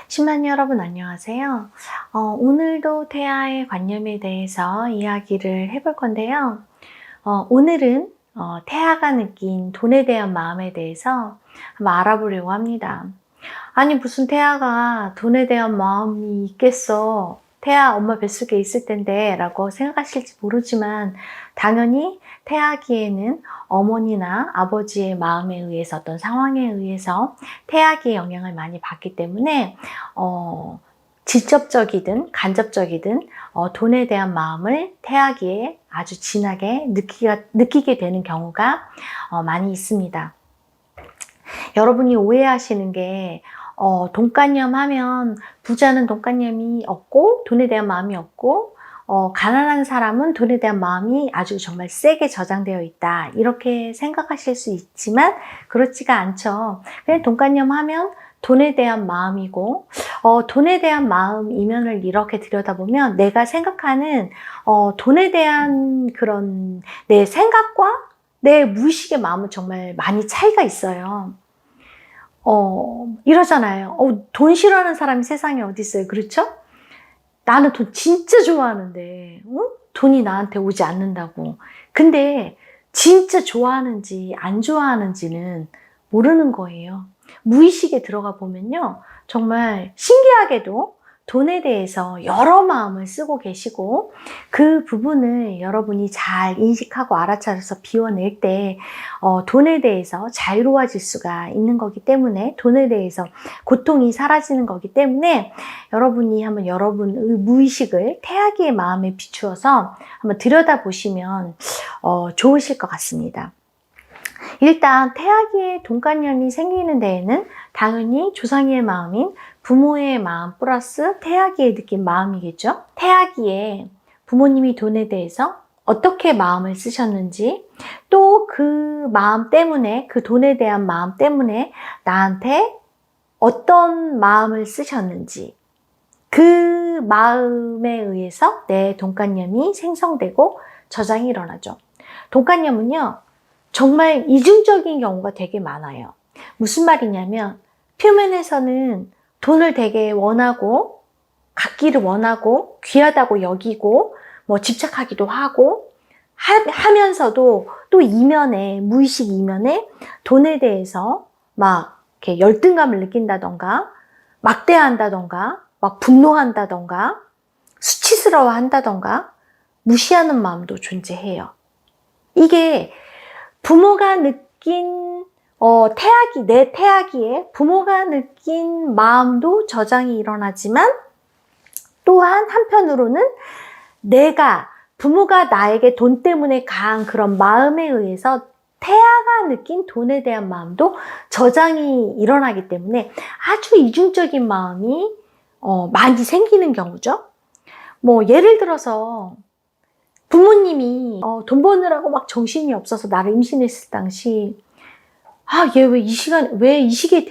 10만 여러분 안녕하세요. 오늘도 태아의 관념에 대해서 이야기를 해볼 건데요. 오늘은 태아가 느낀 돈에 대한 마음에 대해서 한번 알아보려고 합니다. 아니 무슨 태아가 돈에 대한 마음이 있겠어. 태아 엄마 뱃속에 있을 텐데 라고 생각하실지 모르지만 당연히 태아기에는 어머니나 아버지의 마음에 의해서 어떤 상황에 의해서 태아기의 영향을 많이 받기 때문에 직접적이든 간접적이든 돈에 대한 마음을 태아기에 아주 진하게 느끼게 되는 경우가 많이 있습니다. 여러분이 오해하시는 게 돈관념 하면 부자는 돈관념이 없고 돈에 대한 마음이 없고 가난한 사람은 돈에 대한 마음이 아주 정말 세게 저장되어 있다 이렇게 생각하실 수 있지만 그렇지가 않죠. 그냥 돈관념 하면 돈에 대한 마음이고 돈에 대한 마음 이면을 이렇게 들여다보면 내가 생각하는 돈에 대한 그런 내 생각과 내 무의식의 마음은 정말 많이 차이가 있어요. 이러잖아요. 돈 싫어하는 사람이 세상에 어디 있어요. 그렇죠? 나는 돈 진짜 좋아하는데, 돈이 나한테 오지 않는다고. 근데 진짜 좋아하는지 안 좋아하는지는 모르는 거예요. 무의식에 들어가 보면요. 정말 신기하게도 돈에 대해서 여러 마음을 쓰고 계시고 그 부분을 여러분이 잘 인식하고 알아차려서 비워낼 때 돈에 대해서 자유로워질 수가 있는 거기 때문에 돈에 대해서 고통이 사라지는 거기 때문에 여러분이 한번 여러분의 무의식을 태아기의 마음에 비추어서 한번 들여다보시면 좋으실 것 같습니다. 일단 태아기의 돈관념이 생기는 데에는 당연히 조상의 마음인 부모의 마음 플러스 태아기에 느낀 마음이겠죠. 태아기에 부모님이 돈에 대해서 어떻게 마음을 쓰셨는지 또 그 마음 때문에 그 돈에 대한 마음 때문에 나한테 어떤 마음을 쓰셨는지 그 마음에 의해서 내 돈관념이 생성되고 저장이 일어나죠. 돈관념은요 정말 이중적인 경우가 되게 많아요. 무슨 말이냐면 표면에서는 돈을 되게 원하고 갖기를 원하고 귀하다고 여기고 뭐 집착하기도 하고 하면서도 또 이면에 무의식 이면에 돈에 대해서 막 이렇게 열등감을 느낀다던가 막대한다던가 막 분노한다던가 수치스러워한다던가 무시하는 마음도 존재해요. 이게 부모가 느낀 내 태아기에 부모가 느낀 마음도 저장이 일어나지만 또한 한편으로는 부모가 나에게 돈 때문에 강한 그런 마음에 의해서 태아가 느낀 돈에 대한 마음도 저장이 일어나기 때문에 아주 이중적인 마음이 많이 생기는 경우죠. 뭐 예를 들어서 부모님이 돈 버느라고 막 정신이 없어서 나를 임신했을 당시 얘 왜 이 시기에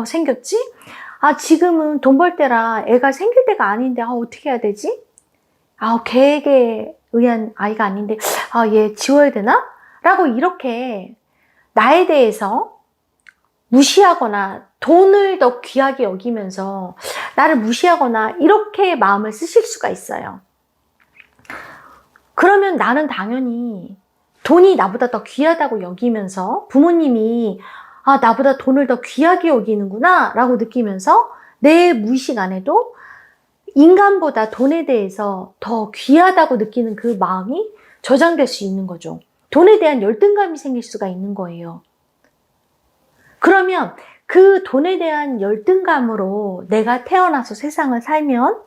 생겼지? 지금은 돈 벌 때라 애가 생길 때가 아닌데 어떻게 해야 되지? 계획에 의한 아이가 아닌데 얘 지워야 되나? 라고 이렇게 나에 대해서 무시하거나 돈을 더 귀하게 여기면서 나를 무시하거나 이렇게 마음을 쓰실 수가 있어요. 그러면 나는 당연히 돈이 나보다 더 귀하다고 여기면서 부모님이 나보다 돈을 더 귀하게 여기는구나 라고 느끼면서 내 무의식 안에도 인간보다 돈에 대해서 더 귀하다고 느끼는 그 마음이 저장될 수 있는 거죠. 돈에 대한 열등감이 생길 수가 있는 거예요. 그러면 그 돈에 대한 열등감으로 내가 태어나서 세상을 살면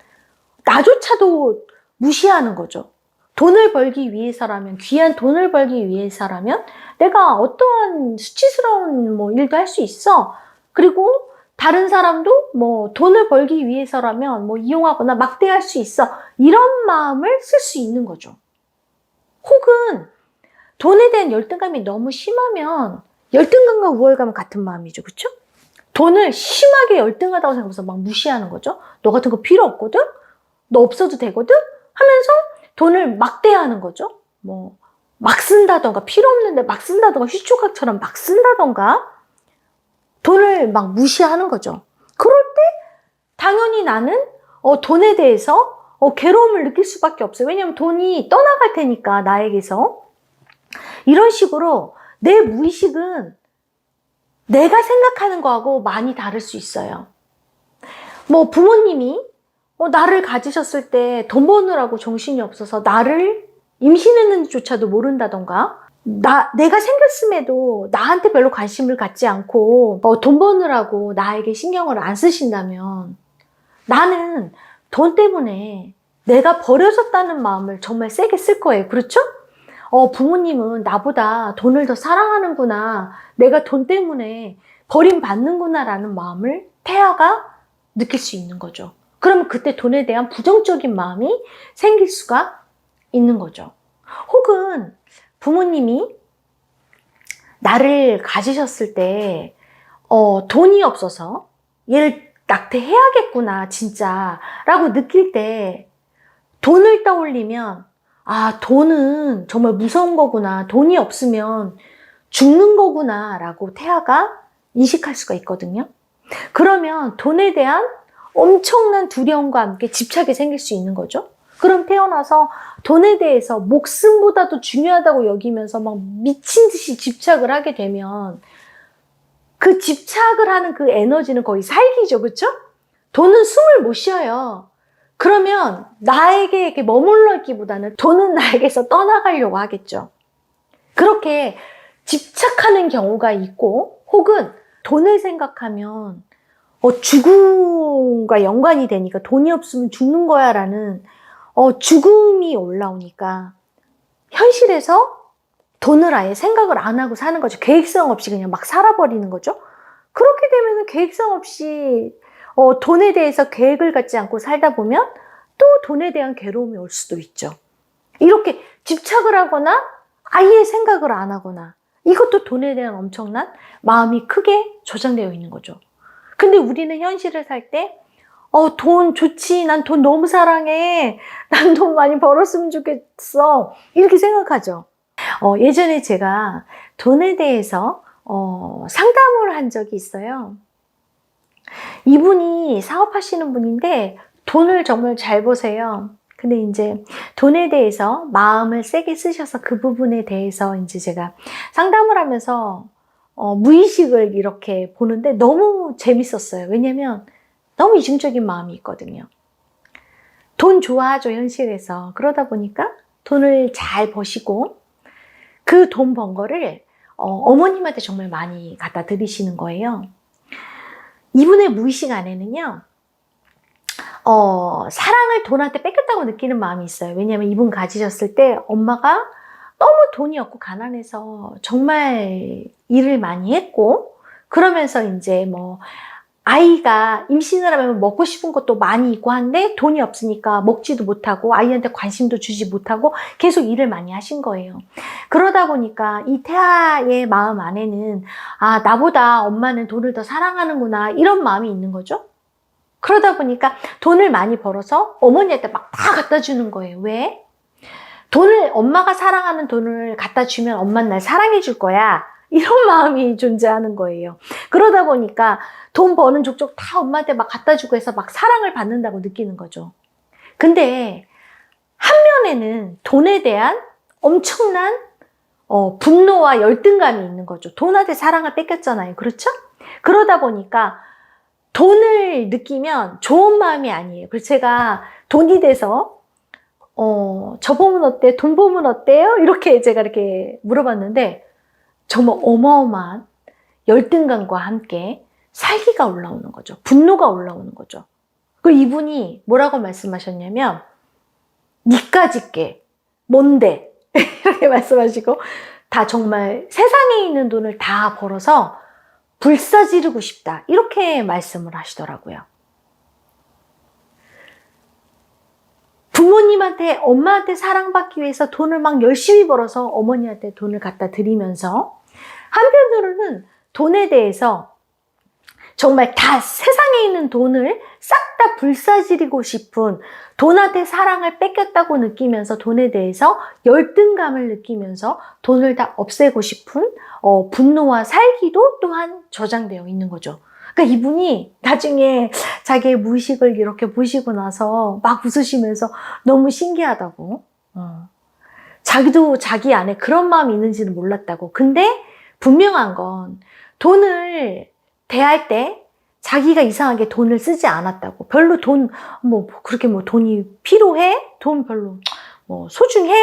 나조차도 무시하는 거죠. 돈을 벌기 위해서라면, 귀한 돈을 벌기 위해서라면 내가 어떠한 수치스러운 일도 할 수 있어. 그리고 다른 사람도 돈을 벌기 위해서라면 이용하거나 막대할 수 있어. 이런 마음을 쓸 수 있는 거죠. 혹은 돈에 대한 열등감이 너무 심하면 열등감과 우월감은 같은 마음이죠. 그렇죠? 돈을 심하게 열등하다고 생각해서 막 무시하는 거죠. 너 같은 거 필요 없거든? 너 없어도 되거든? 하면서 돈을 막대하는 거죠. 막 쓴다던가, 필요 없는데 막 쓴다던가, 휘초각처럼 막 쓴다던가, 돈을 막 무시하는 거죠. 그럴 때 당연히 나는 돈에 대해서 괴로움을 느낄 수밖에 없어요. 왜냐하면 돈이 떠나갈 테니까 나에게서. 이런 식으로 내 무의식은 내가 생각하는 거하고 많이 다를 수 있어요. 뭐 부모님이 나를 가지셨을 때 돈 버느라고 정신이 없어서 나를 임신했는지조차도 모른다던가, 내가 생겼음에도 나한테 별로 관심을 갖지 않고 돈 버느라고 나에게 신경을 안 쓰신다면 나는 돈 때문에 내가 버려졌다는 마음을 정말 세게 쓸 거예요. 그렇죠? 부모님은 나보다 돈을 더 사랑하는구나, 내가 돈 때문에 버림받는구나 라는 마음을 태아가 느낄 수 있는 거죠. 그러면 그때 돈에 대한 부정적인 마음이 생길 수가 있는 거죠. 혹은 부모님이 나를 가지셨을 때 돈이 없어서 얘를 낙태해야겠구나 진짜 라고 느낄 때 돈을 떠올리면, 아, 돈은 정말 무서운 거구나, 돈이 없으면 죽는 거구나 라고 태아가 인식할 수가 있거든요. 그러면 돈에 대한 엄청난 두려움과 함께 집착이 생길 수 있는 거죠. 그럼 태어나서 돈에 대해서 목숨보다도 중요하다고 여기면서 막 미친 듯이 집착을 하게 되면 그 집착을 하는 그 에너지는 거의 살기죠. 그렇죠? 돈은 숨을 못 쉬어요. 그러면 나에게 이렇게 머물러 있기보다는 돈은 나에게서 떠나가려고 하겠죠. 그렇게 집착하는 경우가 있고, 혹은 돈을 생각하면 죽음과 연관이 되니까, 돈이 없으면 죽는 거야 라는 죽음이 올라오니까 현실에서 돈을 아예 생각을 안 하고 사는 거죠. 계획성 없이 그냥 막 살아버리는 거죠. 그렇게 되면 계획성 없이 돈에 대해서 계획을 갖지 않고 살다 보면 또 돈에 대한 괴로움이 올 수도 있죠. 이렇게 집착을 하거나 아예 생각을 안 하거나, 이것도 돈에 대한 엄청난 마음이 크게 조장되어 있는 거죠. 근데 우리는 현실을 살 때 돈 좋지, 난 돈 너무 사랑해, 난 돈 많이 벌었으면 좋겠어, 이렇게 생각하죠. 예전에 제가 돈에 대해서 상담을 한 적이 있어요. 이분이 사업하시는 분인데 돈을 정말 잘 버세요. 근데 이제 돈에 대해서 마음을 세게 쓰셔서 그 부분에 대해서 이제 제가 상담을 하면서 무의식을 이렇게 보는데 너무 재밌었어요. 왜냐면 너무 이중적인 마음이 있거든요. 돈 좋아하죠, 현실에서. 그러다 보니까 돈을 잘 버시고 그 돈 번 거를 어머님한테 정말 많이 갖다 드리시는 거예요. 이분의 무의식 안에는요, 사랑을 돈한테 뺏겼다고 느끼는 마음이 있어요. 왜냐하면 이분 가지셨을 때 엄마가 너무 돈이 없고 가난해서 정말 일을 많이 했고, 그러면서 이제 뭐 아이가 임신을 하면 먹고 싶은 것도 많이 있고 한데 돈이 없으니까 먹지도 못하고 아이한테 관심도 주지 못하고 계속 일을 많이 하신 거예요. 그러다 보니까 이 태아의 마음 안에는, 아, 나보다 엄마는 돈을 더 사랑하는구나, 이런 마음이 있는 거죠. 그러다 보니까 돈을 많이 벌어서 어머니한테 막 다 갖다 주는 거예요. 왜? 엄마가 사랑하는 돈을 갖다 주면 엄마는 날 사랑해 줄 거야, 이런 마음이 존재하는 거예요. 그러다 보니까 돈 버는 족족 다 엄마한테 막 갖다 주고 해서 막 사랑을 받는다고 느끼는 거죠. 근데 한면에는 돈에 대한 엄청난 분노와 열등감이 있는 거죠. 돈한테 사랑을 뺏겼잖아요. 그렇죠? 그러다 보니까 돈을 느끼면 좋은 마음이 아니에요. 그래서 제가 돈이 돼서 저 보면 어때? 돈 보면 어때요? 이렇게 제가 이렇게 물어봤는데 정말 어마어마한 열등감과 함께 살기가 올라오는 거죠. 분노가 올라오는 거죠. 그 이분이 뭐라고 말씀하셨냐면, 니까짓 게 뭔데? 이렇게 말씀하시고, 다 정말 세상에 있는 돈을 다 벌어서 불사지르고 싶다, 이렇게 말씀을 하시더라고요. 부모님한테, 엄마한테 사랑받기 위해서 돈을 막 열심히 벌어서 어머니한테 돈을 갖다 드리면서, 한편으로는 돈에 대해서 정말 다 세상에 있는 돈을 싹 다 불사지르고 싶은, 돈한테 사랑을 뺏겼다고 느끼면서 돈에 대해서 열등감을 느끼면서 돈을 다 없애고 싶은 분노와 살기도 또한 저장되어 있는 거죠. 그러니까 이분이 나중에 자기의 무의식을 이렇게 보시고 나서 막 웃으시면서 너무 신기하다고. 자기도 자기 안에 그런 마음이 있는지는 몰랐다고. 근데 분명한 건 돈을 대할 때 자기가 이상하게 돈을 쓰지 않았다고. 별로 그렇게 돈이 필요해? 돈 별로, 소중해?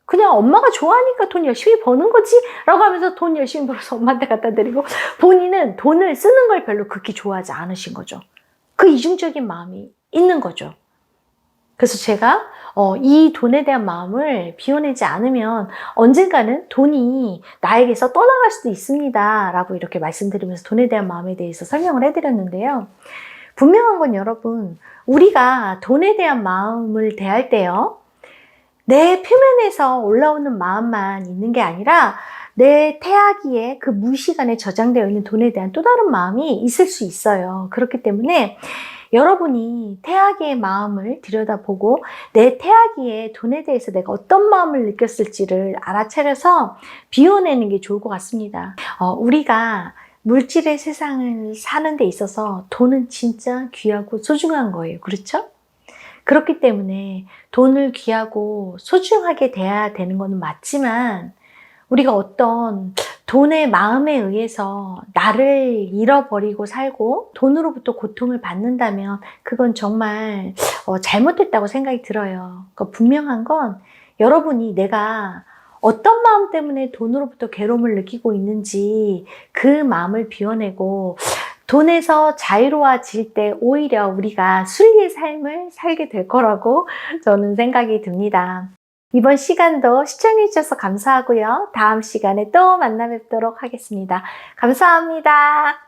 그냥 엄마가 좋아하니까 돈 열심히 버는 거지? 라고 하면서 돈 열심히 벌어서 엄마한테 갖다 드리고, 본인은 돈을 쓰는 걸 별로 그렇게 좋아하지 않으신 거죠. 그 이중적인 마음이 있는 거죠. 그래서 제가 이 돈에 대한 마음을 비워내지 않으면 언젠가는 돈이 나에게서 떠나갈 수도 있습니다. 라고 이렇게 말씀드리면서 돈에 대한 마음에 대해서 설명을 해드렸는데요. 분명한 건 여러분, 우리가 돈에 대한 마음을 대할 때요, 내 표면에서 올라오는 마음만 있는 게 아니라 내 태아기에 그 무의식 안에 저장되어 있는 돈에 대한 또 다른 마음이 있을 수 있어요. 그렇기 때문에 여러분이 태아기의 마음을 들여다보고 내 태아기의 돈에 대해서 내가 어떤 마음을 느꼈을지를 알아차려서 비워내는 게 좋을 것 같습니다. 우리가 물질의 세상을 사는 데 있어서 돈은 진짜 귀하고 소중한 거예요. 그렇죠? 그렇기 때문에 돈을 귀하고 소중하게 대해야 되는 것은 맞지만 우리가 어떤 돈의 마음에 의해서 나를 잃어버리고 살고 돈으로부터 고통을 받는다면 그건 정말 잘못됐다고 생각이 들어요. 그러니까 분명한 건 여러분이 내가 어떤 마음 때문에 돈으로부터 괴로움을 느끼고 있는지 그 마음을 비워내고 돈에서 자유로워질 때 오히려 우리가 순리의 삶을 살게 될 거라고 저는 생각이 듭니다. 이번 시간도 시청해 주셔서 감사하고요. 다음 시간에 또 만나 뵙도록 하겠습니다. 감사합니다.